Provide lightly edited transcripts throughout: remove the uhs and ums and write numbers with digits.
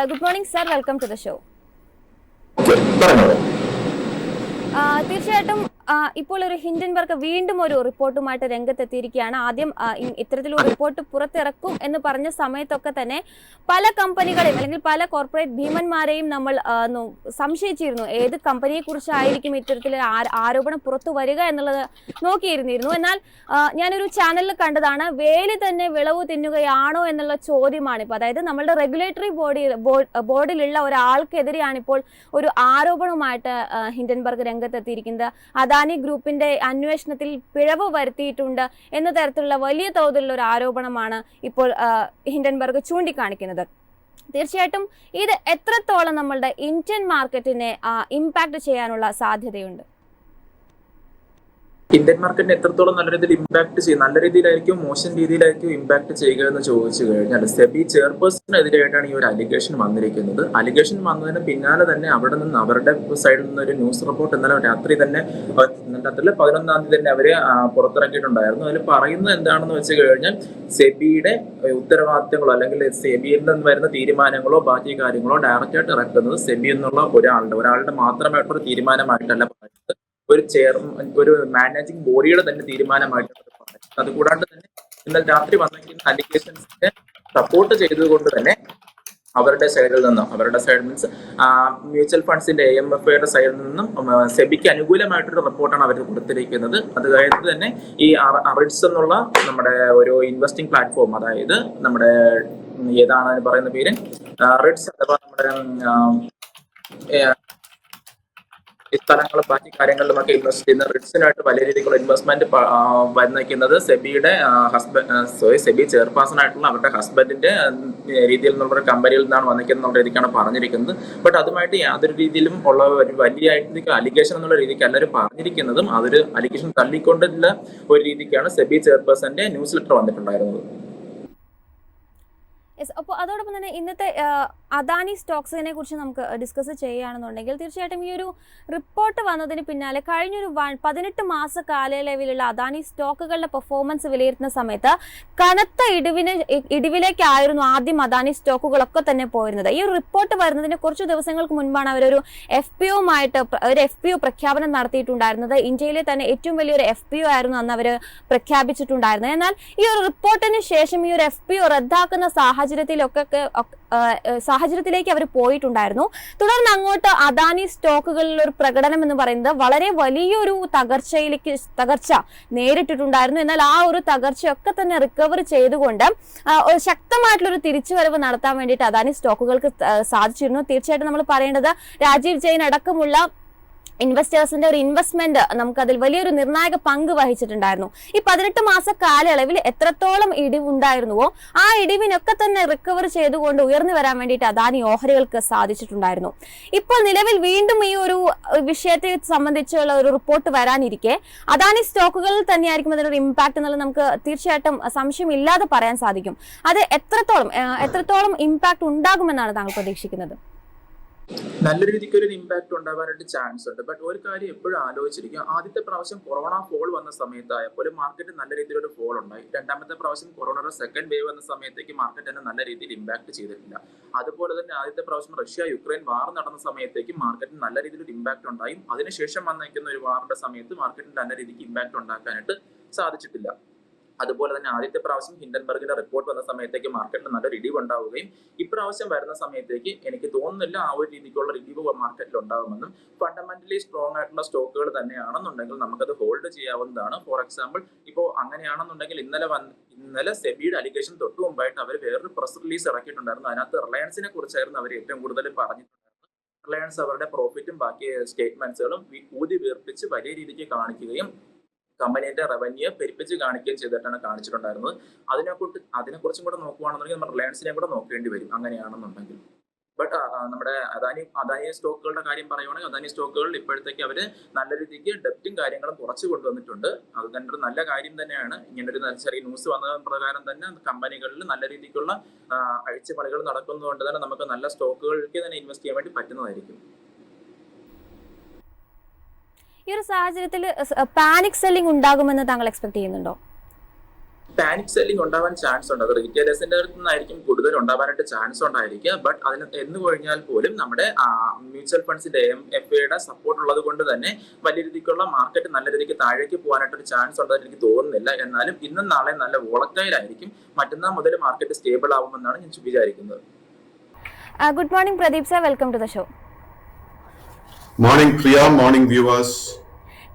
Good morning, sir. Welcome to the show. തീർച്ചയായിട്ടും ഇപ്പോൾ ഒരു ഹിൻഡൻബർഗ് വീണ്ടും ഒരു റിപ്പോർട്ടുമായിട്ട് രംഗത്തെത്തിയിരിക്കുകയാണ്. ആദ്യം ഇത്തരത്തിലൊരു റിപ്പോർട്ട് പുറത്തിറക്കും എന്ന് പറഞ്ഞ സമയത്തൊക്കെ തന്നെ പല കമ്പനികളെയും അല്ലെങ്കിൽ പല കോർപ്പറേറ്റ് ഭീമന്മാരെയും നമ്മൾ സംശയിച്ചിരുന്നു. ഏത് കമ്പനിയെ കുറിച്ചായിരിക്കും ഇത്തരത്തിലൊരു ആരോപണം പുറത്തു വരിക എന്നുള്ളത് നോക്കിയിരുന്നിരുന്നു. എന്നാൽ ഞാനൊരു ചാനലിൽ കണ്ടതാണ്, വേലി തന്നെ വിളവ് തിന്നുകയാണോ എന്നുള്ള ചോദ്യമാണ് ഇപ്പോൾ. അതായത് നമ്മളുടെ റെഗുലേറ്ററി ബോർഡിലുള്ള ഒരാൾക്കെതിരെയാണ് ഇപ്പോൾ ഒരു ആരോപണവുമായിട്ട് ഹിൻഡൻബർഗ് രംഗത്തെത്തിയിരിക്കുന്നത്. അദാനി ഗ്രൂപ്പിന്റെ അന്വേഷണത്തിൽ പിഴവ് വരുത്തിയിട്ടുണ്ട് എന്ന തരത്തിലുള്ള വലിയ തോതിലുള്ള ഒരു ആരോപണമാണ് ഇപ്പോൾ ഹിൻഡൻബർഗ് ചൂണ്ടിക്കാണിക്കുന്നത്. തീർച്ചയായിട്ടും ഇത് എത്രത്തോളം നമ്മളുടെ ഇന്ത്യൻ മാർക്കറ്റിനെ ഇമ്പാക്ട് ചെയ്യാനുള്ള സാധ്യതയുണ്ട്? ഇന്ത്യൻ മാർക്കറ്റിനെ എത്രത്തോളം നല്ല രീതിയിൽ ഇമ്പാക്ട് ചെയ്യും, നല്ല രീതിയിലായിരിക്കും മോശം രീതിയിലായിരിക്കും ഇമ്പാക്ട് ചെയ്യുക എന്ന് ചോദിച്ചു കഴിഞ്ഞാൽ, സെബി ചെയർപേഴ്സണെതിരായിട്ടാണ് ഈ ഒരു അലിഗേഷൻ വന്നിരിക്കുന്നത്. അലിഗേഷൻ വന്നതിന് പിന്നാലെ തന്നെ അവിടെ നിന്ന് അവരുടെ സൈഡിൽ നിന്ന് ഒരു ന്യൂസ് റിപ്പോർട്ട് ഇന്നലെ രാത്രി തന്നെ 11-ാം തീയതി തന്നെ അവര് പുറത്തിറക്കിയിട്ടുണ്ടായിരുന്നു. അതിൽ പറയുന്നത് എന്താണെന്ന് വെച്ച് കഴിഞ്ഞാൽ, സെബിയുടെ ഉത്തരവാദിത്തങ്ങളോ അല്ലെങ്കിൽ സെബിയിൽ നിന്ന് വരുന്ന തീരുമാനങ്ങളോ ബാക്കി കാര്യങ്ങളോ ഡയറക്റ്റ് ആയിട്ട് ഇറക്കുന്നത് സെബി എന്നുള്ള ഒരാളുടെ മാത്രമായിട്ടൊരു തീരുമാനമായിട്ടല്ല പറയുന്നത്, ഒരു മാനേജിംഗ് ബോഡിയുടെ തന്നെ തീരുമാനമായിട്ടാണ് പറയുന്നത്. അതുകൂടാണ്ട് തന്നെ ഇന്നലെ രാത്രി വന്നിരിക്കുന്ന അലിഗേഷൻസിനെ സപ്പോർട്ട് ചെയ്തുകൊണ്ട് തന്നെ അവരുടെ സൈഡിൽ മീൻസ് മ്യൂച്വൽ ഫണ്ട്സിന്റെ AMFയുടെ സൈഡിൽ നിന്നും സെബിക്ക് അനുകൂലമായിട്ടൊരു റിപ്പോർട്ടാണ് അവർ കൊടുത്തിരിക്കുന്നത്. അത് കഴിഞ്ഞിട്ട് തന്നെ ഈ റിഡ്സ് എന്നുള്ള നമ്മുടെ ഒരു ഇൻവെസ്റ്റിംഗ് പ്ലാറ്റ്ഫോം, അതായത് നമ്മുടെ ഏതാണ് പറയുന്ന പേര്, റിഡ്സ് അഥവാ നമ്മുടെ ഈ സ്ഥലങ്ങളും ബാക്കി കാര്യങ്ങളിലുമൊക്കെ ഇൻവെസ്റ്റ് ചെയ്യുന്ന റിഡ്സിനായിട്ട് വലിയ രീതിയിലുള്ള ഇൻവെസ്റ്റ്മെന്റ് വന്നിരിക്കുന്നത് സെബി ചെയർപേഴ്സൺ ആയിട്ടുള്ള അവരുടെ ഹസ്ബൻഡിന്റെ രീതിയിൽ നിന്നുള്ള ഒരു കമ്പനിയിൽ നിന്നാണ് വന്നിരിക്കുന്നത് എന്നുള്ള രീതിക്കാണ് പറഞ്ഞിരിക്കുന്നത്. ബട്ട് അതുമായിട്ട് യാതൊരു രീതിയിലും ഉള്ള ഒരു വലിയ അലിഗേഷൻ എന്നുള്ള രീതിക്ക് എല്ലാവരും പറഞ്ഞിരിക്കുന്നതും അതൊരു അലിഗേഷൻ തള്ളിക്കൊണ്ടുള്ള ഒരു രീതിക്കാണ് സെബി ചെയർപേഴ്സന്റെ ന്യൂസ് ലെറ്റർ വന്നിട്ടുണ്ടായിരുന്നത്. അപ്പോൾ അതോടൊപ്പം തന്നെ ഇന്നത്തെ അദാനി സ്റ്റോക്സിനെ കുറിച്ച് നമുക്ക് ഡിസ്കസ് ചെയ്യുകയാണെന്നുണ്ടെങ്കിൽ, തീർച്ചയായിട്ടും ഈ ഒരു റിപ്പോർട്ട് വന്നതിന് പിന്നാലെ കഴിഞ്ഞൊരു 18 മാസ കാലയളവിലുള്ള അദാനി സ്റ്റോക്കുകളുടെ പെർഫോമൻസ് വിലയിരുത്തുന്ന സമയത്ത് കനത്ത ഇടിവിലേക്കായിരുന്നു ആദ്യം അദാനി സ്റ്റോക്കുകളൊക്കെ തന്നെ പോയിരുന്നത്. ഈ ഒരു റിപ്പോർട്ട് വരുന്നതിന് കുറച്ച് ദിവസങ്ങൾക്ക് മുൻപാണ് അവരൊരു FPO പ്രഖ്യാപനം നടത്തിയിട്ടുണ്ടായിരുന്നത്. ഇന്ത്യയിലെ തന്നെ ഏറ്റവും വലിയൊരു FPO ആയിരുന്നു അന്ന് അവർ പ്രഖ്യാപിച്ചിട്ടുണ്ടായിരുന്നത്. എന്നാൽ ഈ ഒരു റിപ്പോർട്ടിന് ശേഷം ഈ ഒരു FPO റദ്ദാക്കുന്ന സാഹചര്യത്തിലേക്ക് അവർ പോയിട്ടുണ്ടായിരുന്നു. തുടർന്ന് അങ്ങോട്ട് അദാനി സ്റ്റോക്കുകളിൽ ഒരു പ്രകടനം എന്ന് പറയുന്നത് വളരെ വലിയൊരു തകർച്ച നേരിട്ടിട്ടുണ്ടായിരുന്നു. എന്നാൽ ആ ഒരു തകർച്ചയൊക്കെ തന്നെ റിക്കവർ ചെയ്തുകൊണ്ട് ശക്തമായിട്ടുള്ളൊരു തിരിച്ചുവരവ് നടത്താൻ വേണ്ടിയിട്ട് അദാനി സ്റ്റോക്കുകൾക്ക് സാധിച്ചിരുന്നു. തീർച്ചയായിട്ടും നമ്മൾ പറയേണ്ടത്, രാജീവ് ജെയിൻ അടക്കമുള്ള ഇൻവെസ്റ്റേഴ്സിന്റെ ഒരു ഇൻവെസ്റ്റ്മെന്റ് നമുക്കതിൽ വലിയൊരു നിർണായക പങ്ക് വഹിച്ചിട്ടുണ്ടായിരുന്നു. ഈ 18 മാസ കാലയളവിൽ എത്രത്തോളം ഇടിവുണ്ടായിരുന്നുവോ ആ ഇടിവിനൊക്കെ തന്നെ റിക്കവർ ചെയ്തുകൊണ്ട് ഉയർന്നു വരാൻ വേണ്ടിയിട്ട് അദാനി ഓഹരികൾക്ക് സാധിച്ചിട്ടുണ്ടായിരുന്നു. ഇപ്പോൾ നിലവിൽ വീണ്ടും ഈ ഒരു വിഷയത്തെ സംബന്ധിച്ചുള്ള ഒരു റിപ്പോർട്ട് വരാനിരിക്കെ അദാനി സ്റ്റോക്കുകളിൽ തന്നെയായിരിക്കും അതിനൊരു ഇമ്പാക്ട് എന്നുള്ളത് നമുക്ക് തീർച്ചയായിട്ടും സംശയമില്ലാതെ പറയാൻ സാധിക്കും. അത് എത്രത്തോളം ഇമ്പാക്ട് ഉണ്ടാകുമെന്നാണ് താങ്കൾ പ്രതീക്ഷിക്കുന്നത്? നല്ല രീതിക്ക് ഒരു ഇമ്പാക്ട് ഉണ്ടാവാനായിട്ട് ചാൻസ് ഉണ്ട്. ബട്ട് ഒരു കാര്യം എപ്പോഴും ആലോചിച്ചിരിക്കുക, ആദ്യത്തെ പ്രാവശ്യം കൊറോണ ഫോൾ വന്ന സമയത്തായപ്പോൾ മാർക്കറ്റ് നല്ല രീതിയിലൊരു ഫോൾ ഉണ്ടായി. രണ്ടാമത്തെ പ്രാവശ്യം കൊറോണയുടെ സെക്കൻഡ് വേവ് വന്ന സമയത്തേക്ക് മാർക്കറ്റ് തന്നെ നല്ല രീതിയിൽ ഇമ്പാക്ട് ചെയ്തിട്ടില്ല. അതുപോലെ തന്നെ ആദ്യത്തെ പ്രാവശ്യം റഷ്യ-യുക്രൈൻ വാർ നടന്ന സമയത്തേക്ക് മാർക്കറ്റിന് നല്ല രീതിയിലൊരു ഇമ്പാക്ട് ഉണ്ടായി. അതിനുശേഷം വന്നിരിക്കുന്ന ഒരു വാറിന്റെ സമയത്ത് മാർക്കറ്റിന് നല്ല രീതിക്ക് ഇമ്പാക്ട് ഉണ്ടാക്കാനായിട്ട് സാധിച്ചിട്ടില്ല. അതുപോലെ തന്നെ ആദ്യത്തെ പ്രാവശ്യം ഹിൻഡൻബർഗിന്റെ റിപ്പോർട്ട് വന്ന സമയത്തേക്ക് മാർക്കറ്റിൽ നല്ലൊരു ഇടിവ് ഉണ്ടാവുകയും ഇപ്രാവശ്യം വരുന്ന സമയത്തേക്ക് എനിക്ക് തോന്നുന്നില്ല ആ ഒരു രീതിക്കുള്ള ഇടിവ് മാർക്കറ്റിൽ ഉണ്ടാകുമെന്നും. ഫണ്ടമെന്റലി സ്ട്രോങ് ആയിട്ടുള്ള സ്റ്റോക്കുകൾ തന്നെയാണെന്നുണ്ടെങ്കിൽ നമുക്കത് ഹോൾഡ് ചെയ്യാവുന്നതാണ്. ഫോർ എക്സാമ്പിൾ, ഇപ്പോൾ അങ്ങനെയാണെന്നുണ്ടെങ്കിൽ ഇന്നലെ സെബിയുടെ അലിഗേഷൻ തൊട്ട് മുമ്പായിട്ട് അവർ വേറൊരു പ്രസ് റിലീസ് ഇറക്കിയിട്ടുണ്ടായിരുന്നു. അതിനകത്ത് റിലയൻസിനെ കുറിച്ചായിരുന്നു അവർ ഏറ്റവും കൂടുതൽ പറഞ്ഞിട്ടുണ്ടായിരുന്നത്. റിലയൻസ് അവരുടെ പ്രോഫിറ്റും ബാക്കി സ്റ്റേറ്റ്മെന്റ്സുകളും ഊതി വീർപ്പിച്ച് വലിയ രീതിക്ക് കാണിക്കുകയും കമ്പനിയുടെ റവന്യൂ പെരുപ്പിച്ച് കാണിക്കുകയും ചെയ്തിട്ടാണ് കാണിച്ചിട്ടുണ്ടായിരുന്നത്. അതിനെക്കുറിച്ചും കൂടെ നോക്കുകയാണെന്നുണ്ടെങ്കിൽ നമ്മൾ റിലയൻസിനെ കൂടെ നോക്കേണ്ടി വരും അങ്ങനെയാണെന്നുണ്ടെങ്കിൽ. ബട്ട് നമ്മുടെ അദാനി സ്റ്റോക്കുകളുടെ കാര്യം പറയുവാണെങ്കിൽ, അദാനി സ്റ്റോക്കുകൾ ഇപ്പോഴത്തേക്ക് അവർ നല്ല രീതിക്ക് ഡെപ്റ്റും കാര്യങ്ങളും കുറച്ച് കൊണ്ടുവന്നിട്ടുണ്ട്. അത് തന്നെ ഒരു നല്ല കാര്യം തന്നെയാണ്. ഇങ്ങനൊരു ചെറിയ ന്യൂസ് വന്ന പ്രകാരം തന്നെ കമ്പനികളിൽ നല്ല രീതിക്കുള്ള അഴിച്ചുപണികൾ നടക്കുന്നതുകൊണ്ട് തന്നെ നമുക്ക് നല്ല സ്റ്റോക്കുകൾക്ക് തന്നെ ഇൻവെസ്റ്റ് ചെയ്യാൻ വേണ്ടി പറ്റുന്നതായിരിക്കും. ഈ ഒരു സാഹചര്യത്തിൽ പാനിക് സെല്ലിംഗ് ഉണ്ടാകുമെന്ന് താങ്കൾ എക്സ്പെക്ട് ചെയ്യുന്നുണ്ടോ? പാനിക് സെല്ലിംഗ് ഉണ്ടാവാൻ ചാൻസ് ഉണ്ട്. അത് റീറ്റെയിലേഴ്സിന്റെ അടുത്ത് നിന്നായിരിക്കും കൂടുതൽ ഉണ്ടാവാനായിട്ട് ചാൻസ് ഉണ്ടായിരിക്കുക. ബട്ട് അതിന് എന്ന് കഴിഞ്ഞാൽ പോലും നമ്മുടെ മ്യൂച്വൽ ഫണ്ട്സിന്റെ MFAയുടെ സപ്പോർട്ട് ഉള്ളത് കൊണ്ട് തന്നെ വലിയ രീതിക്കുള്ള മാർക്കറ്റ് നല്ല രീതിക്ക് താഴേക്ക് പോകാനായിട്ടൊരു ചാൻസ് ഉണ്ടെന്ന് എനിക്ക് തോന്നുന്നില്ല. എന്നാലും ഇന്നും നാളെ നല്ല വോളറ്റൈൽ ആയിരിക്കും. മറ്റന്നാൾ മുതൽ മാർക്കറ്റ് സ്റ്റേബിൾ ആവുമെന്നാണ് ഞാൻ വിചാരിക്കുന്നത്. Good morning Pradeep sir, welcome to the show. Morning Priya, morning viewers.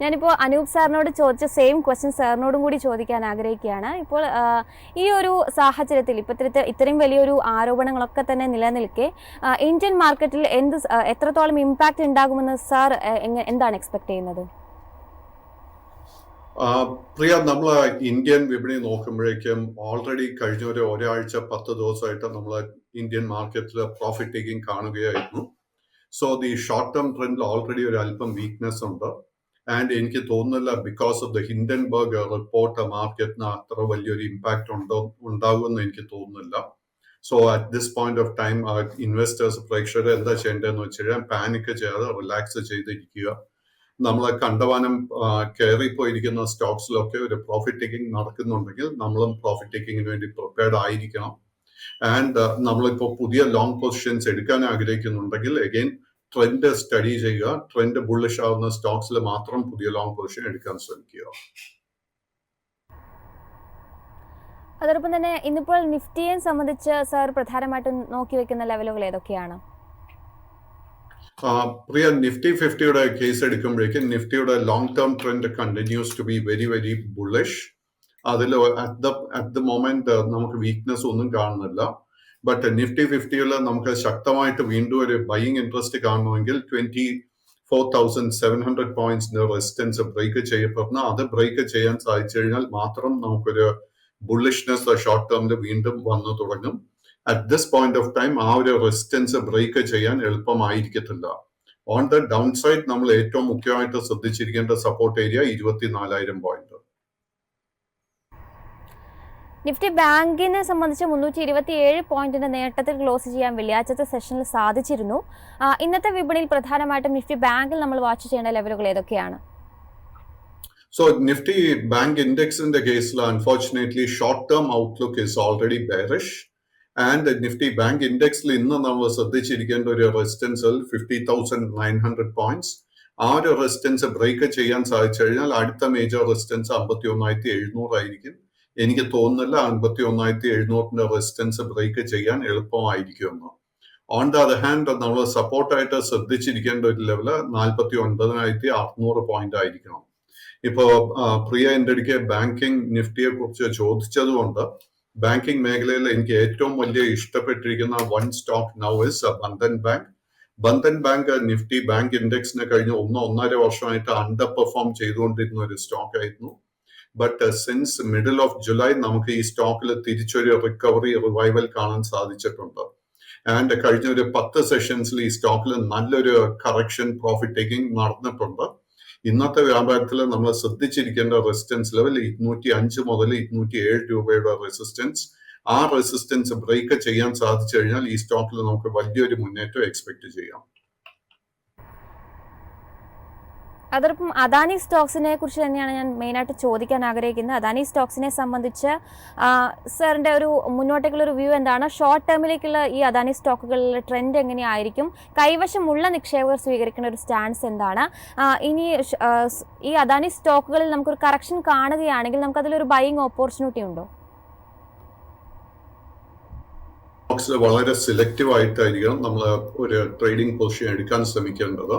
ഞാനിപ്പോൾ അനൂപ് സാറിനോട് ചോദിച്ച സെയിം ക്വസ്റ്റ്യൻ സാറിനോടും കൂടി ചോദിക്കാൻ ആഗ്രഹിക്കുകയാണ്. ഇപ്പോൾ ഈ ഒരു സാഹചര്യത്തിൽ ഇത്രയും വലിയൊരു ആരോപണങ്ങളൊക്കെ തന്നെ നിലനിൽക്കെ ഇന്ത്യൻ മാർക്കറ്റിൽ എത്രത്തോളം ഇമ്പാക്റ്റ് ഉണ്ടാകുമെന്ന് സാർ എന്താണ് എക്സ്പെക്ട് ചെയ്യുന്നത്? പ്രിയ, നമ്മൾ ഇന്ത്യൻ വിപണി നോക്കുമ്പോഴേക്കും ഓൾറെഡി കഴിഞ്ഞ ഒരാഴ്ച 10 ദിവസമായിട്ട് നമ്മൾ ഇന്ത്യൻ മാർക്കറ്റിൽ പ്രോഫിറ്റ് ടേക്കിംഗ് കാണുകയായിരുന്നു. സോ ദി ഷോർട്ട് ടേം ട്രെൻഡിൽ ഓൾറെഡി ഒരു അല്പം വീക്ക്നെസ് ഉണ്ട്. ആൻഡ് എനിക്ക് തോന്നുന്നില്ല because of the Hindenburg report മാർക്കറ്റിന് അത്ര വലിയൊരു ഇമ്പാക്റ്റ് ഉണ്ടാകുമെന്ന് എനിക്ക് തോന്നുന്നില്ല. So at this point of time investors, പ്രേക്ഷകർ എന്താ ചെയ്യേണ്ടതെന്ന് വെച്ച് കഴിഞ്ഞാൽ പാനിക് ചെയ്യാതെ റിലാക്സ് ചെയ്തിരിക്കുക. നമ്മൾ കണ്ടവാനം കയറിപ്പോയിരിക്കുന്ന സ്റ്റോക്സിലൊക്കെ ഒരു പ്രോഫിറ്റ് ടേക്കിംഗ് നടക്കുന്നുണ്ടെങ്കിൽ നമ്മളും പ്രോഫിറ്റ് ടേക്കിങ്ങിന് വേണ്ടി പ്രിപ്പയർഡ് ആയിരിക്കണം. ആൻഡ് നമ്മളിപ്പോൾ പുതിയ ലോങ് പൊസിഷൻസ് എടുക്കാൻ ആഗ്രഹിക്കുന്നുണ്ടെങ്കിൽ അഗെയിൻ ട്രെൻഡ് സ്റ്റഡി ചെയ്യുക. ട്രെൻഡ് ബുള്ളിഷ് ആവുന്ന സ്റ്റോക്സിൽ മാത്രം പുതിയ ലോങ് പൊസിഷൻ എടുക്കാൻ ശ്രമിക്കുക. അതോടൊപ്പം തന്നെ ഇന്നിപ്പോൾ നിഫ്റ്റിയെ സംബന്ധിച്ച് സാർ പ്രധാനമായിട്ടും നോക്കി വെക്കുന്ന ലെവലുകൾ ഏതൊക്കെയാണ്? പ്രിയ, നിഫ്റ്റി 50യുടെ കേസ് എടുക്കുമ്പോഴേക്കും നിഫ്റ്റിയുടെ long term trend continues to be very very bullish. അതിൽ അറ്റ് ദ മൊമെന്റ് നമുക്ക് വീക്ക്നെസ് ഒന്നും കാണുന്നില്ല. ബട്ട് നിഫ്റ്റി 50യിൽ നമുക്ക് ശക്തമായിട്ട് വീണ്ടും ഒരു ബൈയിങ് ഇൻട്രസ്റ്റ് കാണണമെങ്കിൽ 24,700 പോയിന്റ്സിന്റെ റെസിസ്റ്റൻസ് ബ്രേക്ക് ചെയ്യപ്പെടുന്ന അത് ബ്രേക്ക് ചെയ്യാൻ സാധിച്ചു കഴിഞ്ഞാൽ മാത്രം നമുക്കൊരു ബുള്ളിഷ്നെസ് ഷോർട്ട് ടേമിൽ വീണ്ടും വന്നു തുടങ്ങും. At this point of time ആ ഒരു റെസിസ്റ്റൻസ് ബ്രേക്ക് ചെയ്യാൻ എളുപ്പമായിരിക്കത്തില്ല. ഓൺ ദ ഡൗൺ സൈഡ് നമ്മൾ ഏറ്റവും മുഖ്യമായിട്ട് ശ്രദ്ധിച്ചിരിക്കേണ്ട സപ്പോർട്ട് ഏരിയ 24,000 പോയിന്റ്. നിഫ്റ്റി ബാങ്കിനെ സംബന്ധിച്ച് 327 പോയിന്റിന്റെ നേട്ടത്തിൽ ക്ലോസ് ചെയ്യാൻ വെള്ളിയാഴ്ചത്തെ സെഷനിൽ സാധിച്ചിരുന്നു. ഇന്നത്തെ വിപണിയിൽ പ്രധാനമായിട്ടും നിഫ്റ്റി ബാങ്കിൽ നമ്മൾ വാച്ച് ചെയ്യേണ്ട ലെവലുകൾ ഏതൊക്കെയാണ്? സോ നിഫ്റ്റി ബാങ്ക് ഇൻഡെക്സിന്റെ കേസിൽ unfortunately short term outlook is already bearish. And Nifty Bank ഇൻഡെക്സിൽ ഇന്ന് നമ്മൾ ശ്രദ്ധിച്ചിരിക്കേണ്ട ഒരു റെസിസ്റ്റൻസ് 50,900 പോയിന്റ്സ്. ആ ഒരു റെസിസ്റ്റൻസ് ബ്രേക്ക് ചെയ്യാൻ സാധിച്ചു കഴിഞ്ഞാൽ അടുത്ത മേജർ റെസിസ്റ്റൻസ് 51,700 ആയിരിക്കും. എനിക്ക് തോന്നുന്നില്ല 51,700ന്റെ റെസിസ്റ്റൻസ് ബ്രേക്ക് ചെയ്യാൻ എളുപ്പമായിരിക്കുമെന്ന്. ഓൺ ദ അതർ ഹാൻഡ് നമ്മൾ സപ്പോർട്ടായിട്ട് ശ്രദ്ധിച്ചിരിക്കേണ്ട ഒരു ലെവല് 49,600 പോയിന്റ് ആയിരിക്കണം. ഇപ്പോ പ്രിയ എൻ്റെ അടുക്കെ ബാങ്കിങ് നിഫ്റ്റിയെ കുറിച്ച് ചോദിച്ചതുകൊണ്ട് ബാങ്കിങ് മേഖലയിൽ എനിക്ക് ഏറ്റവും വലിയ ഇഷ്ടപ്പെട്ടിരിക്കുന്ന one stock now is Bandhan Bank. Bandhan Bank Nifty Bank ഇൻഡെക്സിനെ കഴിഞ്ഞ 1.5 വർഷമായിട്ട് അണ്ടർ പെർഫോം ചെയ്തുകൊണ്ടിരുന്ന ഒരു സ്റ്റോക്ക് ആയിരുന്നു. But since middle of July നമുക്ക് ഈ സ്റ്റോക്കിൽ തിരിച്ചൊരു റിവൈവൽ കാണാൻ സാധിച്ചിട്ടുണ്ട്. ആൻഡ് കഴിഞ്ഞ ഒരു 10 സെഷൻസിൽ ഈ സ്റ്റോക്കിൽ നല്ലൊരു കറക്ഷൻ പ്രോഫിറ്റ് ടേക്കിംഗ് നടന്നിട്ടുണ്ട്. ഇന്നത്തെ വ്യാപാരത്തിൽ നമ്മൾ ശ്രദ്ധിച്ചിരിക്കേണ്ട റെസിസ്റ്റൻസ് ലെവൽ 205 മുതൽ 207 രൂപയുടെ റെസിസ്റ്റൻസ്. ആ റെസിസ്റ്റൻസ് ബ്രേക്ക് ചെയ്യാൻ സാധിച്ചു കഴിഞ്ഞാൽ ഈ സ്റ്റോക്കിൽ നമുക്ക് വലിയൊരു മുന്നേറ്റം എക്സ്പെക്ട് ചെയ്യാം. അതോടൊപ്പം അദാനി സ്റ്റോക്സിനെ കുറിച്ച് തന്നെയാണ് ഞാൻ മെയിനായിട്ട് ചോദിക്കാൻ ആഗ്രഹിക്കുന്നത്. അദാനി സ്റ്റോക്സിനെ സംബന്ധിച്ച് സാറിൻ്റെ ഒരു മുന്നോട്ടേക്കുള്ള ഒരു വ്യൂ എന്താണ്? ഷോർട്ട് ടേമിലേക്കുള്ള ഈ അദാനി സ്റ്റോക്കുകളിലെ ട്രെൻഡ് എങ്ങനെയായിരിക്കും? കൈവശമുള്ള നിക്ഷേപകർ സ്വീകരിക്കുന്ന ഒരു സ്റ്റാൻസ് എന്താണ്? ഇനി ഈ അദാനി സ്റ്റോക്കുകളിൽ നമുക്കൊരു കറക്ഷൻ കാണുകയാണെങ്കിൽ നമുക്കതിലൊരു ബൈയിങ് ഓപ്പർച്യൂണിറ്റി ഉണ്ടോ? വളരെ സെലക്റ്റീവ് ആയിട്ടായിരിക്കണം നമ്മൾ ഒരു ട്രേഡിംഗ് പൊസിഷൻ എടുക്കാൻ ശ്രമിക്കേണ്ടത്.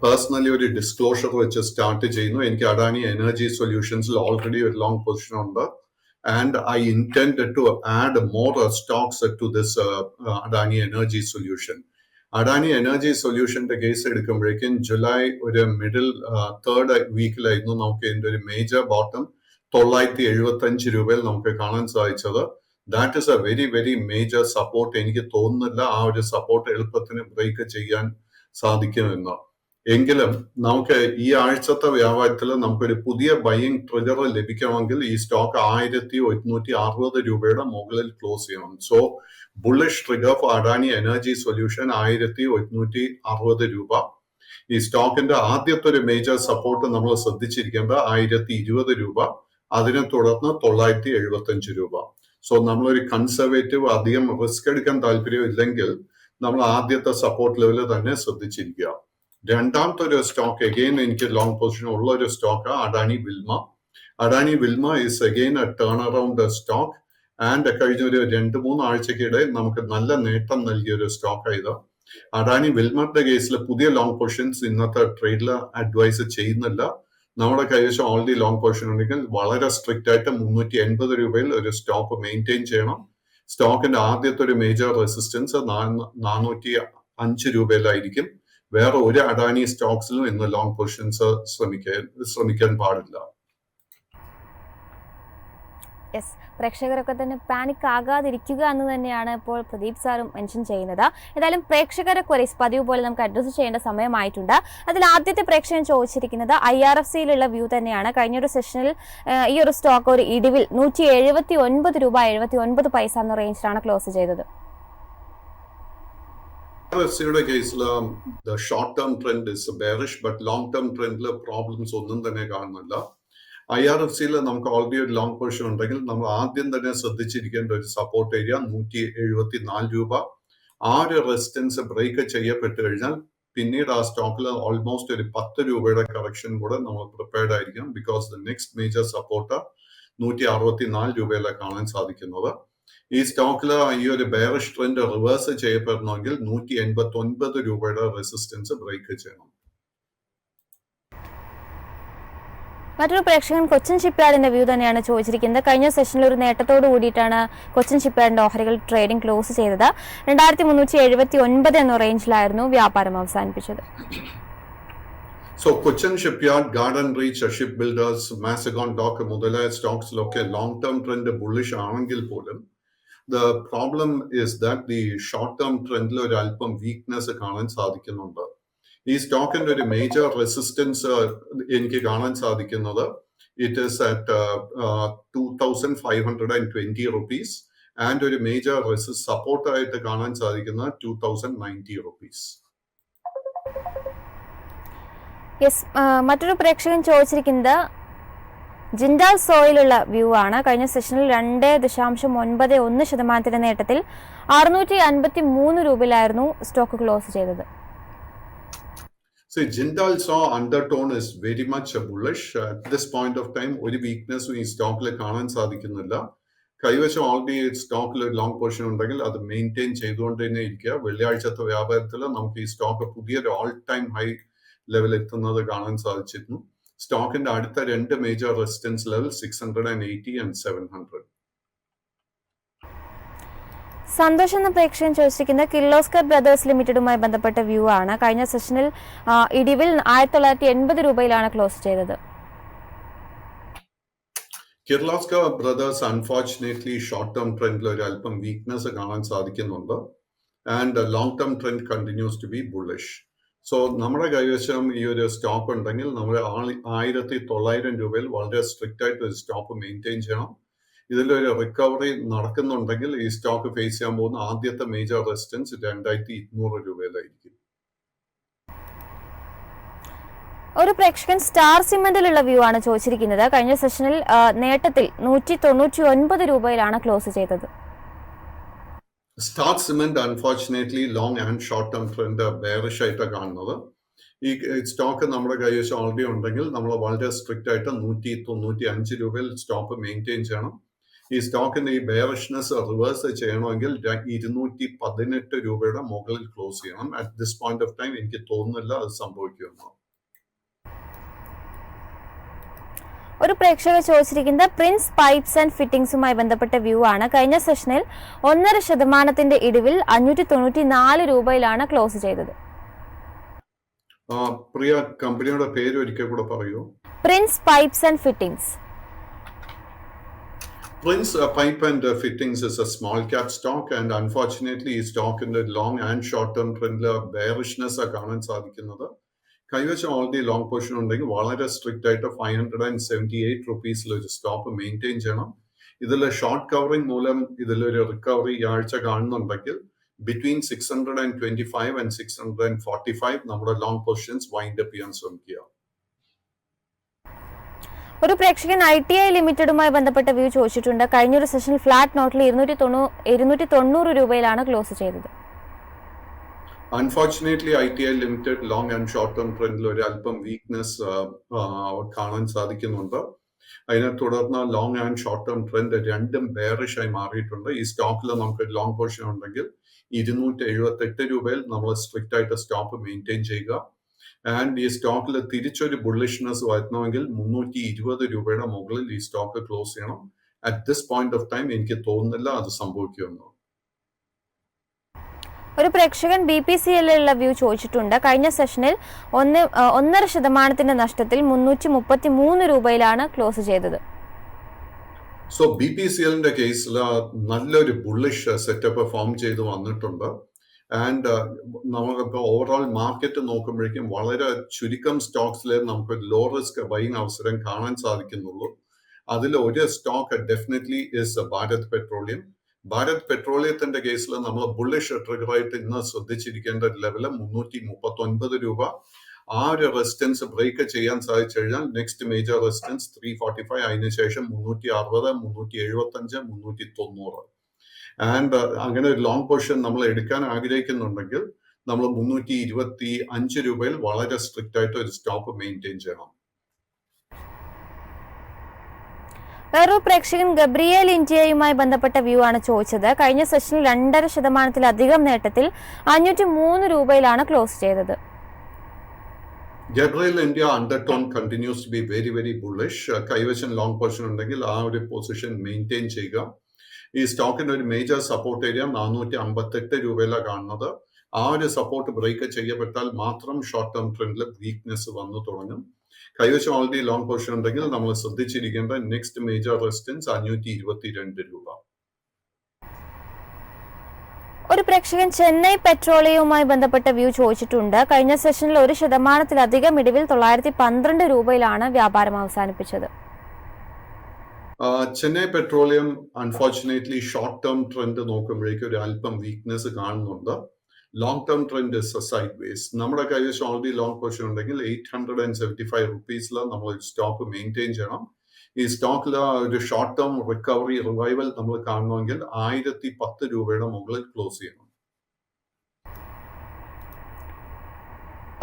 പേഴ്സണലി ഒരു ഡിസ്ക്ലോഷർ വെച്ച് സ്റ്റാർട്ട് ചെയ്യുന്നു. എനിക്ക് അഡാനി എനർജി സൊല്യൂഷൻസിൽ ഓൾറെഡി ഒരു ലോങ് പൊസിഷൻ ഉണ്ട്. And I intend to add more stocks to this Adani Energy Solution. Adani Energy സൊല്യൂഷന്റെ കേസ് എടുക്കുമ്പോഴേക്കും ജൂലൈ ഒരു മിഡിൽ 3rd വീക്കിലായിരുന്നു നമുക്ക് ഇതിന്റെ ഒരു മേജർ ബോട്ടം 975 രൂപയിൽ നമുക്ക് കാണാൻ സാധിച്ചത്. That is A very very major support. എനിക്ക് തോന്നുന്നില്ല ആ ഒരു സപ്പോർട്ട് എളുപ്പത്തിന് ബ്രേക്ക് ചെയ്യാൻ സാധിക്കുമെന്ന്. എങ്കിലും നമുക്ക് ഈ ആഴ്ചത്തെ വ്യാപാരത്തിൽ നമുക്കൊരു പുതിയ ബൈയിങ് ട്രിഗർ ലഭിക്കണമെങ്കിൽ ഈ സ്റ്റോക്ക് 1160 രൂപയുടെ മുകളിൽ ക്ലോസ് ചെയ്യണം. So bullish trigger for Adani Energy Solution 1160 രൂപ. ഈ സ്റ്റോക്കിന്റെ ആദ്യത്തെ ഒരു മേജർ സപ്പോർട്ട് നമ്മൾ ശ്രദ്ധിച്ചിരിക്കേണ്ട 1020 രൂപ. അതിനെ തുടർന്ന് 975 രൂപ. സോ നമ്മളൊരു കൺസർവേറ്റീവ്, അധികം റിസ്ക് എടുക്കാൻ താല്പര്യം ഇല്ലെങ്കിൽ നമ്മൾ ആദ്യത്തെ സപ്പോർട്ട് ലെവൽ തന്നെ ശ്രദ്ധിച്ചിരിക്കുക. രണ്ടാമത്തെ ഒരു സ്റ്റോക്ക് അഗെയിൻ എനിക്ക് ലോങ് പൊസിഷൻ ഉള്ള ഒരു stock Adani Wilma. Adani Wilma is again A turn around stock and കഴിഞ്ഞ ഒരു 2-3 ആഴ്ചക്കിടെ നമുക്ക് നല്ല നേട്ടം നൽകിയ ഒരു സ്റ്റോക്ക് ഇത്. അഡാനി വിൽമയുടെ കേസിൽ പുതിയ ലോങ് പൊസിഷൻസ് ഇന്നത്തെ ട്രേഡിൽ അഡ്വൈസ് ചെയ്യുന്നില്ല. നമ്മുടെ കൈവശം ഓൾറെഡി ലോങ് പൊസിഷൻ ഉണ്ടെങ്കിൽ വളരെ സ്ട്രിക്റ്റ് ആയിട്ട് 380 രൂപയിൽ ഒരു സ്റ്റോപ്പ് മെയിൻറ്റെയിൻ ചെയ്യണം. സ്റ്റോക്കിന്റെ ആദ്യത്തെ ഒരു മേജർ റെസിസ്റ്റൻസ് 405 രൂപയിലായിരിക്കും. വേറെ ഒരു അഡാനി സ്റ്റോക്സിലും ഇന്ന് ലോങ് പൊസിഷൻസ് ശ്രമിക്കാൻ പാടില്ല. യെസ്, പ്രേക്ഷകരൊക്കെ തന്നെ പാനിക് ആകാതിരിക്കുക എന്ന് തന്നെയാണ് ഇപ്പോൾ പ്രദീപ് സാറും മെൻഷൻ ചെയ്യുന്നത്. ഏതായാലും പ്രേക്ഷകരെ ക്വരീസ് പതിവ് പോലെ നമുക്ക് അഡ്രസ്സ് ചെയ്യേണ്ട സമയമായിട്ടുണ്ട്. അതിൽ ആദ്യത്തെ പ്രേക്ഷകൻ ചോദിച്ചിരിക്കുന്നത് IRFCയിലുള്ള വ്യൂ തന്നെയാണ്. കഴിഞ്ഞൊരു സെഷനിൽ ഈ ഒരു സ്റ്റോക്ക് ഒരു ഇടിവിൽ 179 രൂപ 79 പൈസ എന്ന റേഞ്ചിലാണ് ക്ലോസ് ചെയ്തത്. IRFCയുടെ കേസിൽ short term trend is bearish, but long term ട്രെൻഡിൽ പ്രോബ്ലംസ് ഒന്നും തന്നെ കാണുന്നില്ല. IRFCയിൽ നമുക്ക് ഓൾറെഡി ഒരു ലോങ് പൊസിഷൻ ഉണ്ടെങ്കിൽ നമ്മൾ ആദ്യം തന്നെ ശ്രദ്ധിച്ചിരിക്കേണ്ട ഒരു സപ്പോർട്ട് ഏരിയ 174 രൂപ. ആ ഒരു റെസിസ്റ്റൻസ് ബ്രേക്ക് ചെയ്യപ്പെട്ട് കഴിഞ്ഞാൽ പിന്നീട് ആ സ്റ്റോക്കിൽ ഓൾമോസ്റ്റ് ഒരു 10 രൂപയുടെ കറക്ഷൻ കൂടെ നമ്മൾ പ്രിപ്പയർഡ് ആയിരിക്കും. Because the next major support 164 രൂപയിലാണ് കാണാൻ സാധിക്കുന്നത്. ഈ സ്റ്റോക്കിൽ ഈ ഒരു ബെയറിഷ് ട്രെൻഡ് റിവേഴ്സ് ചെയ്യപ്പെടണമെങ്കിൽ 189 രൂപയുടെ റെസിസ്റ്റൻസ് ബ്രേക്ക് ചെയ്യണം. മറ്റൊരു പ്രേക്ഷകൻ കൊച്ചിൻ ഷിപ്പ്യാർഡിന്റെ വ്യൂ തന്നെയാണ് ചോദിച്ചിരിക്കുന്നത്. കഴിഞ്ഞ സെഷനിൽ ഒരു നേട്ടത്തോട് കൂടിയിട്ടാണ് കൊച്ചിൻ ഷിപ്പ്യാർഡിന്റെ ഓഹരികൾ ട്രേഡിംഗ് ക്ലോസ് ചെയ്തത്. 2379 എന്ന റേഞ്ചിലായിരുന്നു വ്യാപാരം അവസാനിപ്പിച്ചത്. So Cochin shipyard, Garden Reach Ship Builders, Mazagon Dock മുതലായ സ്റ്റോക്സിലൊക്കെ ലോങ് ടേം ട്രെൻഡ് ബുള്ളിഷ് ആണെങ്കിൽ പോലും the problem is that the short term ട്രെൻഡിൽ ഒരു അല്പം വീക്ക്നെസ് കാണാൻ സാധിക്കുന്നുണ്ട്. ഈ സ്റ്റോക്കിന്റെ ഒരു മേജർ റെസിസ്റ്റൻസ് എനിക്ക് കാണാൻ സാധിക്കുന്നത് it is at 2520 rupees and ഒരു മേജർ സപ്പോർട്ടായിട്ട് കാണാൻ സാധിക്കുന്നത് 2090 റുപ്പീസ്. യെസ്, മറ്റൊരു പ്രേക്ഷകൻ ചോദിച്ചിരിക്കുന്നത് ജിൻഡാൽ സോയിലുള്ള വ്യൂ ആണ്. കഴിഞ്ഞ സെഷനിൽ 2.91% നേട്ടത്തിൽ 653 രൂപയിലായിരുന്നു സ്റ്റോക്ക് ക്ലോസ് ചെയ്തത്. So Jindal saw undertone is very much bullish at this point of time. ഒരു വീക്ക്നെസ്സും ഈ സ്റ്റോക്കിൽ കാണാൻ സാധിക്കുന്നില്ല. കൈവശം ഓൾറെഡി സ്റ്റോക്കിൽ ഒരു ലോങ് പൊസിഷൻ ഉണ്ടെങ്കിൽ അത് മെയിൻറ്റെയിൻ ചെയ്തുകൊണ്ട് തന്നെ ഇരിക്കുക. വെള്ളിയാഴ്ചത്തെ വ്യാപാരത്തിൽ നമുക്ക് ഈ സ്റ്റോക്ക് പുതിയൊരു ഓൾ ടൈം ഹൈ ലെവൽ എത്തുന്നത് കാണാൻ സാധിച്ചിരുന്നു. സ്റ്റോക്കിന്റെ അടുത്ത 2 major resistance level 680 and 700. Santhosh എന്ന പ്രേക്ഷകൻ ചോദിച്ചിരിക്കുന്നത് കിർലോസ്കർ ബ്രദേഴ്സ് ലിമിറ്റഡുമായി ബന്ധപ്പെട്ട വ്യൂ ആണ്. കഴിഞ്ഞ സെഷനിൽ ഇടിവിൽ 1980 രൂപയിലാണ് ക്ലോസ് ചെയ്തത്. Kirloskar Brothers unfortunately short term ട്രെൻഡിൽ ഒരു അല്പം വീക്ക്നെസ് കാണാൻ സാധിക്കുന്നുണ്ട് and long term trend continues to be bullish. So നമ്മുടെ കൈവശം ഈ ഒരു സ്റ്റോക്ക് ഉണ്ടെങ്കിൽ നമ്മൾ 1900 രൂപയിൽ വളരെ സ്ട്രിക്റ്റ് ആയിട്ട് ഒരു സ്റ്റോപ്പ് മെയിൻറ്റെയിൻ ചെയ്യണം. ഇതിലൊരു റിക്കവറി നടക്കുന്നുണ്ടെങ്കിൽ ഈ സ്റ്റോക്ക് ഫേസ് ചെയ്യാൻ പോകുന്ന ആദ്യത്തെ മേജർ റെസിസ്റ്റൻസ് 2200 രൂപയിലായിരിക്കും. ഒരു പ്രേക്ഷകൻ സ്റ്റാർ സിമെന്റിലുള്ള വ്യൂ ആണ് ചോദിച്ചിരിക്കുന്നത്. കഴിഞ്ഞ സെഷനിൽ നേട്ടത്തിൽ 199 രൂപയിലാണ് ക്ലോസ് ചെയ്തത്. Star cement unfortunately long and short term trend bearish ആയിട്ടാണ് കാണുന്നത്. ഈ സ്റ്റോക്ക് നമ്മുടെ കൈവശം ഓൾറെഡി ഉണ്ടെങ്കിൽ നമ്മൾ വളരെ സ്ട്രിക്റ്റ് ആയിട്ട് 195 രൂപയിൽ സ്റ്റോപ്പ് മെയിൻറ്റെയിൻ ചെയ്യണം. ഈ സ്റ്റോക്കിന്റെ ഈ ബെയറിഷ്നെസ് റിവേഴ്സ് ചെയ്യണമെങ്കിൽ 218 രൂപയുടെ മുകളിൽ ക്ലോസ് ചെയ്യണം. At this point of time എനിക്ക് തോന്നുന്നില്ല അത് സംഭവിക്കുമെന്ന്. ഒരു പ്രേക്ഷകർ ചോദിച്ചിരിക്കുന്നത് പ്രിൻസ് പൈപ്സ് ആൻഡ് ഫിറ്റിംഗ്സുമായി ബന്ധപ്പെട്ട വ്യൂ ആണ്. കഴിഞ്ഞ സെഷനിൽ 1.5% ഇടിവിൽ 594 രൂപയിലാണ് ക്ലോസ് ചെയ്തത്. പ്രിയ, കമ്പനിയുടെ പേര് ഒരിക്കൽ കൂടെ പറയൂ. Prince pipes and fittings. Prince Pipe and Fittings is a small cap stock and unfortunately ഈ സ്റ്റോക്കിന്റെ ലോങ് ആൻഡ് ഷോർട്ട് ടേം ട്രെൻഡിൽ ബെയറിഷ്നെസ് കാണാൻ സാധിക്കുന്നത്. കൈവശം ഓൾറെഡി ലോങ് പൊസിഷൻ ഉണ്ടെങ്കിൽ വളരെ സ്ട്രിക്റ്റ് ആയിട്ട് 578 റുപ്പീസിൽ ഒരു സ്റ്റോപ്പ് മെയിൻറ്റെയിൻ ചെയ്യണം. ഇതിൽ ഷോർട്ട് കവറിംഗ് മൂലം ഇതിലൊരു റിക്കവറി ഈ ആഴ്ച കാണുന്നുണ്ടെങ്കിൽ ബിറ്റ്വീൻ 625 and 645 നമ്മുടെ ലോങ് പൊസിഷൻസ് വൈൻഡ് അപ്പ് ചെയ്യാൻ ശ്രമിക്കുക. ഒരു പ്രേക്ഷകൻ ITI ലിമിറ്റഡുമായി ബന്ധപ്പെട്ട വ്യൂ ചോദിച്ചിട്ടുണ്ട്. കഴിഞ്ഞൊരു സെഷനിൽ ഫ്ലാറ്റ് നോട്ടിൽ 290 രൂപയിലാണ് ക്ലോസ് ചെയ്തത്. Unfortunately ITI limited long and short term ട്രെൻഡിൽ ഒരു അല്പം വീക്ക്നെസ് കാണാൻ സാധിക്കുന്നുണ്ട്. അതിനെ തുടർന്ന് long and short term trend രണ്ടും ബെയറിഷ് ആയി മാറിയിട്ടുണ്ട്. ഈ സ്റ്റോക്കിൽ നമുക്ക് ലോങ് പൊസിഷൻ ഉണ്ടെങ്കിൽ 278 രൂപയിൽ നമ്മൾ സ്ട്രിക്റ്റ് ആയിട്ട് സ്റ്റോപ്പ് മെയിൻറ്റെയിൻ ചെയ്യുക. ആൻഡ് ഈ സ്റ്റോക്കിൽ തിരിച്ചൊരു ബുള്ളിഷ്നെസ് വരുത്തണമെങ്കിൽ 320 രൂപയുടെ മുകളിൽ ഈ സ്റ്റോക്ക് ക്ലോസ് ചെയ്യണം. At this point of time എനിക്ക് തോന്നുന്നില്ല അത് സംഭവിക്കുമെന്ന്. ഒരു പ്രേക്ഷകൻ BPCLലുള്ള വ്യൂ ചോദിച്ചിട്ടുണ്ട്. കഴിഞ്ഞ സെഷനിൽ 1.5% നഷ്ടത്തിൽ 333 രൂപയിലാണ് ക്ലോസ് ചെയ്തത്. സോ BPCLന്റെ കേസിൽ നല്ലൊരു ബുള്ളിഷ് സെറ്റപ്പ് ഫോം ചെയ്ത് വന്നിട്ടുണ്ട്. ആൻഡ് നമുക്കിപ്പോൾ ഓവറോൾ മാർക്കറ്റ് നോക്കുമ്പോഴേക്കും വളരെ ചുരുക്കം സ്റ്റോക്സിലെ നമുക്ക് ലോ റിസ്ക് ബൈങ് അവസരം കാണാൻ സാധിക്കുന്നുള്ളൂ. അതിൽ ഒരു stock definitely is Bharat petroleum. Bharat പെട്രോളിയത്തിന്റെ കേസിൽ നമ്മൾ ബുള്ളിഷ് ട്രിഗറായിട്ട് ഇന്ന് ശ്രദ്ധിച്ചിരിക്കേണ്ട ലെവല് 339 രൂപ. ആ ഒരു റെസിസ്റ്റൻസ് ബ്രേക്ക് ചെയ്യാൻ സാധിച്ചു കഴിഞ്ഞാൽ നെക്സ്റ്റ് മേജർ റെസിസ്റ്റൻസ് 345, അതിനുശേഷം 360, 375, 390. ആൻഡ് അങ്ങനെ ഒരു ലോങ് പൊസിഷൻ നമ്മൾ എടുക്കാൻ ആഗ്രഹിക്കുന്നുണ്ടെങ്കിൽ നമ്മൾ 325 രൂപയിൽ വളരെ സ്ട്രിക്റ്റ് ആയിട്ട് ഒരു സ്റ്റോപ്പ് മെയിൻറ്റെയിൻ ചെയ്യണം. വേറൊരു പ്രേക്ഷകൻ ഗബ്രിയേൽ ഇന്ത്യയുമായി ബന്ധപ്പെട്ട വ്യൂ ആണ് ചോദിച്ചത്. കഴിഞ്ഞ സെഷനിൽ 2.5% നേട്ടത്തിൽ 503 രൂപയിലാണ് ക്ലോസ് ചെയ്തത്. Gabriel India undertone continues to be very very bullish. കൈവശം ലോങ് പൊസിഷൻ ഉണ്ടെങ്കിൽ ആ ഒരു പൊസിഷൻ മെയിൻറ്റെയിൻ ചെയ്യുക. ഈ സ്റ്റോക്കിന്റെ ഒരു മേജർ സപ്പോർട്ട് ഏരിയ 458 രൂപയിലാണ് കാണുന്നത്. ആ ഒരു സപ്പോർട്ട് ബ്രേക്ക് ചെയ്യപ്പെട്ടാൽ മാത്രം ഷോർട്ട് ടേം ട്രെൻഡിൽ വീക്ക്നെസ് വന്നു തുടങ്ങും. കൈവശം ഓൾറെഡി ലോങ് പൊസിഷൻ ഉണ്ടെങ്കിൽ നമ്മൾ ശ്രദ്ധിച്ചിരിക്കേണ്ട നെക്സ്റ്റ് മേജർ റെസിസ്റ്റൻസ് 522 രൂപ. ഒരു പ്രേക്ഷകൻ ചെന്നൈ പെട്രോളിയവുമായി ബന്ധപ്പെട്ട വ്യൂ ചോദിച്ചിട്ടുണ്ട്. കഴിഞ്ഞ സെഷനിൽ 1% ഇടിവിൽ 912 രൂപയിലാണ് വ്യാപാരം അവസാനിപ്പിച്ചത്. Chennai petroleum unfortunately short term trend നോക്കുമ്പോഴേക്കും ഒരു അല്പം വീക്ക്നെസ് കാണുന്നുണ്ട്. Long term trend sideways. നമ്മുടെ കൈവശം ഓൾറെഡി ലോങ് പൊസിഷൻ ഉണ്ടെങ്കിൽ 875 റുപ്പീസിൽ നമ്മൾ സ്റ്റോപ്പ് മെയിൻറ്റെയിൻ ചെയ്യണം. ഈ സ്റ്റോക്കിൽ ഒരു ഷോർട്ട് ടേം റിക്കവറി റിവൈവൽ നമ്മൾ കാണണമെങ്കിൽ 1010 രൂപയുടെ മുകളിൽ ക്ലോസ് ചെയ്യണം.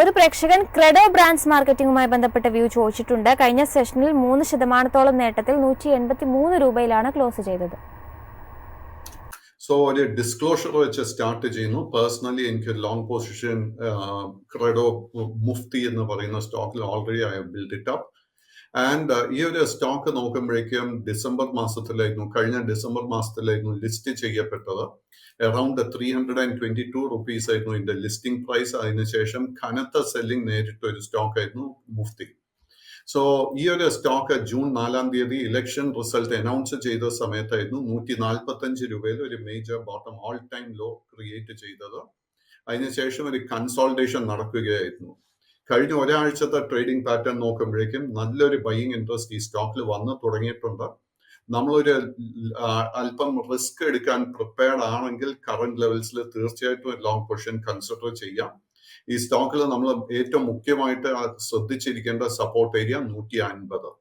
ഒരു പ്രേക്ഷകൻ ക്രെഡോ ബ്രാൻഡ്സ് മാർക്കറ്റിംഗുമായി ബന്ധപ്പെട്ട വ്യൂ ചോദിച്ചിട്ടുണ്ട്. കഴിഞ്ഞ സെഷനിൽ 3% നേട്ടത്തിൽ 183 രൂപയിലാണ് ക്ലോസ് ചെയ്തത്. സോ ഒരു ഡിസ്ക്ലോഷർ വെച്ച് സ്റ്റാർട്ട് ചെയ്യുന്നു. പേഴ്സണലി എനിക്ക് ലോങ് പൊസിഷൻ ക്രെഡോ മുഫ്തി എന്ന് പറയുന്ന സ്റ്റോക്കിൽ already I have build it up. And ഈ ഒരു സ്റ്റോക്ക് നോക്കുമ്പോഴേക്കും കഴിഞ്ഞ ഡിസംബർ മാസത്തിലായിരുന്നു ലിസ്റ്റ് ചെയ്യപ്പെട്ടത്. അറൌണ്ട് 322 റുപ്പീസ് ആയിരുന്നു ഇതിന്റെ ലിസ്റ്റിംഗ് പ്രൈസ്. അതിനുശേഷം കനത്ത സെല്ലിംഗ് നേരിട്ട ഒരു സ്റ്റോക്ക് ആയിരുന്നു മുഫ്തി. സോ ഈ ഒരു stock June 4 election result announce ചെയ്ത സമയത്തായിരുന്നു 145 രൂപയിൽ ഒരു major bottom all time low create ചെയ്തത്. അതിനുശേഷം ഒരു കൺസോൾട്ടേഷൻ നടക്കുകയായിരുന്നു. കഴിഞ്ഞ ഒരാഴ്ചത്തെ ട്രേഡിംഗ് പാറ്റേൺ നോക്കുമ്പോഴേക്കും നല്ലൊരു ബൈയിങ് ഇൻട്രസ്റ്റ് ഈ സ്റ്റോക്കിൽ വന്നു തുടങ്ങിയിട്ടുണ്ട്. നമ്മളൊരു അല്പം റിസ്ക് എടുക്കാൻ പ്രിപ്പയർഡ് ആണെങ്കിൽ കറന്റ് ലെവൽസിൽ തീർച്ചയായിട്ടും ലോങ് പൊസിഷൻ കൺസിഡർ ചെയ്യാം. ഈ സ്റ്റോക്കിൽ നമ്മൾ ഏറ്റവും മുഖ്യമായിട്ട് ശ്രദ്ധിച്ചിരിക്കേണ്ട സപ്പോർട്ട് ഏരിയ 150.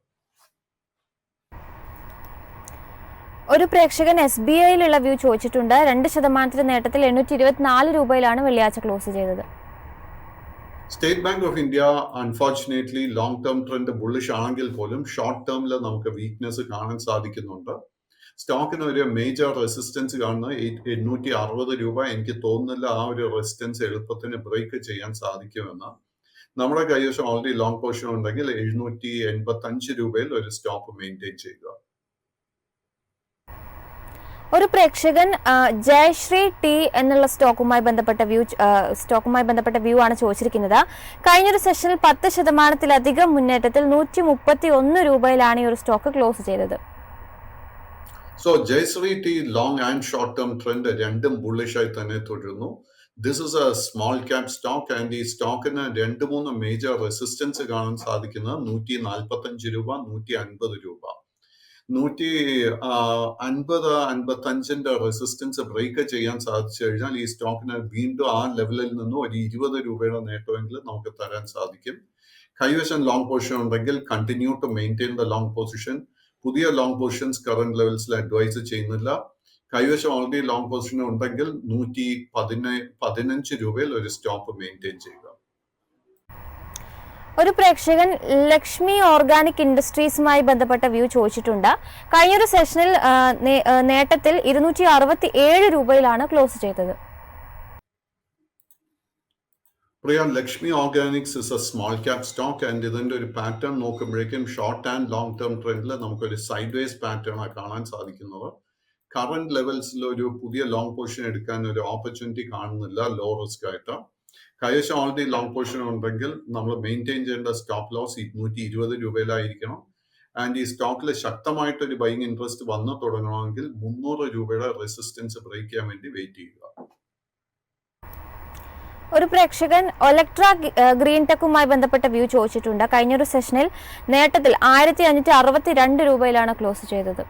ഒരു പ്രേക്ഷകൻ SBIയിലുള്ള വ്യൂ ചോദിച്ചിട്ടുണ്ട്. 2% നേട്ടത്തിൽ 824 രൂപയിലാണ് വെള്ളിയാഴ്ച ക്ലോസ് ചെയ്തത്. State bank of India unfortunately long term trend bullish ആണെങ്കിൽ പോലും ഷോർട്ട് ടേമിൽ നമുക്ക് വീക്ക്നെസ് കാണാൻ സാധിക്കുന്നുണ്ട്. സ്റ്റോക്കിന് ഒരു മേജർ റെസിസ്റ്റൻസ് കാണുന്നത് 860 രൂപ. എനിക്ക് തോന്നുന്നില്ല ആ ഒരു റെസിസ്റ്റൻസ് എളുപ്പത്തിന് ബ്രേക്ക് ചെയ്യാൻ സാധിക്കുമെന്ന്. നമ്മുടെ കൈവശം ഓൾറെഡി ലോങ് പൊസിഷൻ ഉണ്ടെങ്കിൽ 785 രൂപയിൽ ഒരു സ്റ്റോപ്പ് മെയിൻറ്റെയിൻ ചെയ്യുക. ഒരു പ്രേക്ഷകൻ ജയശ്രീ ടി എന്നുള്ള സ്റ്റോക്കുമായി ബന്ധപ്പെട്ട വ്യൂ ആണ് ചോദിച്ചിരിക്കുന്നത്. കഴിഞ്ഞൊരു സെഷനിൽ 10% മുന്നേറ്റത്തിൽ 131 രൂപയിലാണ് ഈ ഒരു സ്റ്റോക്ക് ക്ലോസ് ചെയ്തത്. So Jayshree Tea long and short term trend രണ്ടും ബുള്ളിഷ് ആയി തന്നെ തുടരുന്നു. This is a small cap stock and ഈ സ്റ്റോക്കിന് 2-3 മേജർ റെസിസ്റ്റൻസ് കാണാൻ സാധിക്കുന്നത് 145 രൂപ, 150 രൂപ. 150-55 റെസിസ്റ്റൻസ് ബ്രേക്ക് ചെയ്യാൻ സാധിച്ചു കഴിഞ്ഞാൽ ഈ സ്റ്റോക്കിന് വീണ്ടും ആ ലെവലിൽ നിന്നും ഒരു 20 രൂപയുടെ നേട്ടമെങ്കിലും നമുക്ക് തരാൻ സാധിക്കും. കൈവശം ലോങ് പൊസിഷൻ ഉണ്ടെങ്കിൽ continue to maintain the long position. പുതിയ ലോങ് പൊസിഷൻസ് കറന്റ് ലെവൽസിൽ അഡ്വൈസ് ചെയ്യുന്നില്ല. കൈവശം ഓൾറെഡി ലോങ് പൊസിഷൻ ഉണ്ടെങ്കിൽ 115 രൂപയിൽ ഒരു സ്റ്റോപ്പ് മെയിൻറ്റെയിൻ ചെയ്യുക. ഒരു പ്രേക്ഷകൻ ലക്ഷ്മി ഓർഗാനിക് ഇൻഡസ്ട്രീസുമായി ബന്ധപ്പെട്ട വ്യൂ ചോദിച്ചിട്ടുണ്ട്. കഴിഞ്ഞൊരു സെഷനിൽ നേട്ടത്തിൽ 267 രൂപയിലാണ് ക്ലോസ് ചെയ്തത്. Priya, Lakshmi organics is a small cap stock and ഇതിന്റെ ഒരു പാറ്റേൺ നോക്കുമ്പോഴേക്കും ഷോർട്ട് ആൻഡ് ലോങ് ടേം ട്രെൻഡിൽ നമുക്കൊരു സൈഡ് വേസ് പാറ്റേൺ ആണ് കാണാൻ സാധിക്കുന്നത്. കറന്റ് ലെവൽസിൽ ഒരു പുതിയ ലോങ് പൊസിഷൻ എടുക്കാൻ ഒരു ഓപ്പർച്യൂണിറ്റി കാണുന്നില്ല ലോ റിസ്ക് ആയിട്ട്. കൈവശം ഓൾറെഡി ലോങ് പൊസിഷൻ ഉണ്ടെങ്കിൽ നമ്മൾ മെയിൻറ്റെയിൻ ചെയ്യേണ്ട സ്റ്റോപ്പ് ലോസ് 220 രൂപയിലായിരിക്കണം. ആൻഡ് ഈ സ്റ്റോക്കിൽ ശക്തമായിട്ടൊരു ബൈങ് ഇൻട്രസ്റ്റ് വന്നു തുടങ്ങണമെങ്കിൽ 300 രൂപയുടെ റെസിസ്റ്റൻസ് ബ്രേക്ക് ചെയ്യാൻ വേണ്ടി വെയിറ്റ് ചെയ്യുക. ഒരു പ്രേക്ഷകൻ ഒലക്ട്ര ഗ്രീൻ ടെക്കുമായി ബന്ധപ്പെട്ട വ്യൂ ചോദിച്ചിട്ടുണ്ട്. കഴിഞ്ഞൊരു സെഷനിൽ നേട്ടത്തിൽ 1562 രൂപയിലാണ് ക്ലോസ് ചെയ്തത്.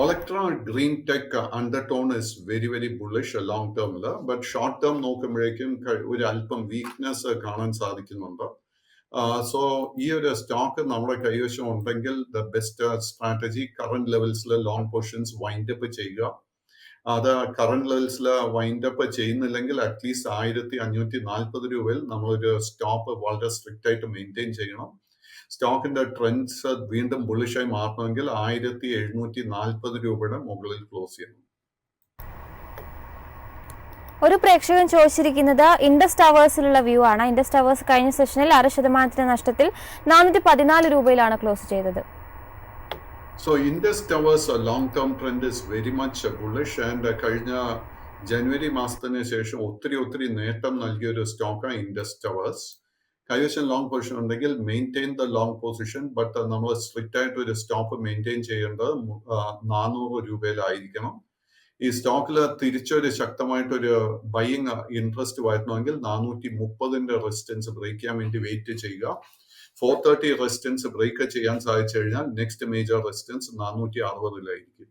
Olectra Green Tech undertone is very, very bullish long term, but short term നോക്കുമ്പോഴേക്കും ഒരു അല്പം വീക്ക്നെസ് കാണാൻ സാധിക്കുന്നുണ്ട്. സോ ഈ ഒരു സ്റ്റോക്ക് നമ്മുടെ കൈവശം ഉണ്ടെങ്കിൽ ദ ബെസ്റ്റ് സ്ട്രാറ്റജി കറന്റ് ലെവൽസിൽ ലോങ് പൊസിഷൻസ് വൈൻഡ് അപ്പ് ചെയ്യുക. അത് കറന്റ് ലെവൽസിൽ വൈൻഡ് അപ്പ് ചെയ്യുന്നില്ലെങ്കിൽ അറ്റ്ലീസ്റ്റ് 1540 രൂപയിൽ നമ്മളൊരു സ്റ്റോപ്പ് വളരെ സ്ട്രിക്റ്റ് ആയിട്ട് മെയിൻറ്റെയിൻ ചെയ്യണം. സ്റ്റോക്കിന്റെ ട്രെൻഡ്സ് വീണ്ടും ബുള്ളിഷായി മാറണമെങ്കിൽ 1740 രൂപയുടെ മുകളിൽ ക്ലോസ് ചെയ്യണം. ഒരു പ്രേക്ഷകൻ ചോദിച്ചിരിക്കുന്നത് ഇൻഡസ് ടവേഴ്സിലുള്ള വ്യൂ ആണ്. ഇൻഡസ് ടവേഴ്സ് കഴിഞ്ഞ സെഷനിൽ 6% നഷ്ടത്തിൽ 414 രൂപയിലാണ് ക്ലോസ് ചെയ്തത്. So Indus Towers long term trend is very much bullish and കഴിഞ്ഞ ജനുവരി മാസത്തിന് ശേഷം ഒത്തിരി നേട്ടം നൽകിയ ഒരു സ്റ്റോക്കാണ് ഇൻഡസ് ടവേഴ്സ്. കൈവശം ലോങ് പൊസിഷൻ ഉണ്ടെങ്കിൽ maintain the long position, but നമ്മൾ സ്ട്രിക്റ്റ് ആയിട്ട് ഒരു സ്റ്റോപ്പ് മെയിൻറ്റെയിൻ ചെയ്യേണ്ടത് 400 രൂപയിലായിരിക്കണം. ഈ സ്റ്റോക്കിൽ തിരിച്ചൊരു ശക്തമായിട്ടൊരു ബൈയിങ് ഇൻട്രസ്റ്റ് വരുന്നെങ്കിൽ 430 റെസിസ്റ്റൻസ് ബ്രേക്ക് ചെയ്യാൻ വേണ്ടി വെയിറ്റ് ചെയ്യുക. 430 റെസിസ്റ്റൻസ് ബ്രേക്ക് ചെയ്യാൻ സാധിച്ചു കഴിഞ്ഞാൽ നെക്സ്റ്റ് മേജർ റെസിസ്റ്റൻസ് 460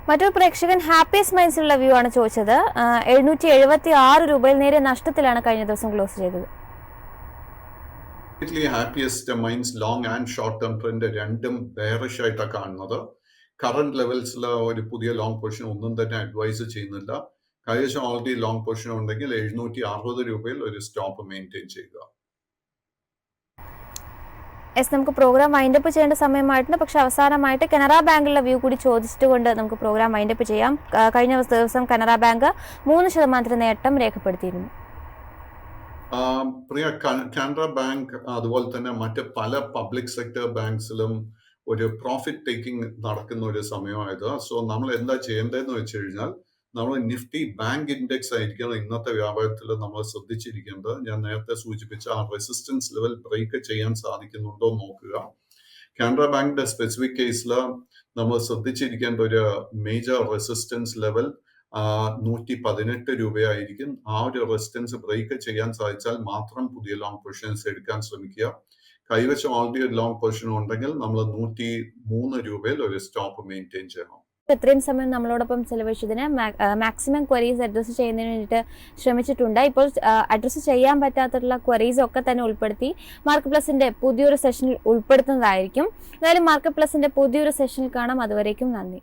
മറ്റൊരു പ്രേക്ഷകൻ ഹാപ്പി സ്മൈൽസിലുള്ള വ്യൂ ആണ് ചോദിച്ചത്. 776 രൂപയിൽ നേരെ നഷ്ടത്തിലാണ് കഴിഞ്ഞ ദിവസം ക്ലോസ് ചെയ്തത്. Happiest minds long and short term trend രണ്ടും ബെയറിഷ് ആയിട്ടാണ് കാണുന്നത്. കറന്റ് ലെവൽസിൽ ഒരു പുതിയ ലോങ് പൊസിഷൻ ഒന്നും തന്നെ അഡ്വൈസ് ചെയ്യുന്നില്ല. കൈവശം ഓൾറെഡി ലോങ് പൊസിഷൻ ഉണ്ടെങ്കിൽ 760 രൂപയിൽ ഒരു സ്റ്റോപ്പ് മെയിൻറ്റെയിൻ ചെയ്യുക. നമുക്ക് പ്രോഗ്രാം വൈൻഡപ്പ് ചെയ്യേണ്ട സമയമായിട്ടുണ്ട്. പക്ഷെ അവസാനമായിട്ട് കനറ ബാങ്കിലുള്ള വ്യൂ കൂടി ചോദിച്ചിട്ടുകൊണ്ട് നമുക്ക് പ്രോഗ്രാം വൈൻഡപ്പ് ചെയ്യാം. കഴിഞ്ഞ ദിവസം കനറ ബാങ്ക് 3% നേട്ടം രേഖപ്പെടുത്തിയിരുന്നു. പ്രിയ, കാനറ ബാങ്ക് അതുപോലെ തന്നെ മറ്റ് പല പബ്ലിക് സെക്ടർ ബാങ്ക്സിലും ഒരു പ്രോഫിറ്റ് ടേക്കിംഗ് നടക്കുന്ന ഒരു സമയമായത്. സോ നമ്മൾ എന്താ ചെയ്യേണ്ടതെന്ന് വെച്ച് കഴിഞ്ഞാൽ നമ്മൾ നിഫ്റ്റി ബാങ്ക് ഇൻഡെക്സ് ആയിരിക്കണം ഇന്നത്തെ വ്യാപാരത്തിൽ നമ്മൾ ശ്രദ്ധിച്ചിരിക്കേണ്ടത്. ഞാൻ നേരത്തെ സൂചിപ്പിച്ച ആ റെസിസ്റ്റൻസ് ലെവൽ ബ്രേക്ക് ചെയ്യാൻ സാധിക്കുന്നുണ്ടോ നോക്കുക. കാനറ ബാങ്കിന്റെ സ്പെസിഫിക് കേസിൽ നമ്മൾ ശ്രദ്ധിച്ചിരിക്കേണ്ട ഒരു മേജർ റെസിസ്റ്റൻസ് ലെവൽ 118 രൂപയായിരിക്കും. ആ ഒരു റെസിസ്റ്റൻസ് ബ്രേക്ക് ചെയ്യാൻ സാധിച്ചാൽ മാത്രം പുതിയ ലോങ് പൊസിഷൻസ് എടുക്കാൻ ശ്രമിക്കുക. കൈവശം ഓൾറെഡി ഒരു ലോങ് പൊസിഷൻ ഉണ്ടെങ്കിൽ നമ്മൾ 103 രൂപയിൽ ഒരു സ്റ്റോപ്പ് മെയിൻറ്റെയിൻ ചെയ്യണം. ഇത്രയും സമയം നമ്മളോടൊപ്പം ചെലവഴിച്ചതിന് മാക്സിമം ക്വരീസ് അഡ്രസ്സ് ചെയ്യുന്നതിന് വേണ്ടിയിട്ട് ശ്രമിച്ചിട്ടുണ്ട്. ഇപ്പോൾ അഡ്രസ്സ് ചെയ്യാൻ പറ്റാത്തുള്ള ക്വരീസ് ഒക്കെ തന്നെ ഉൾപ്പെടുത്തി മാർക്കറ്റ് പ്ലസിന്റെ പുതിയൊരു സെഷനിൽ ഉൾപ്പെടുത്തുന്നതായിരിക്കും. എന്തായാലും മാർക്കറ്റ് പ്ലസിന്റെ പുതിയൊരു സെഷനിൽ കാണാം. അതുവരേക്കും നന്ദി.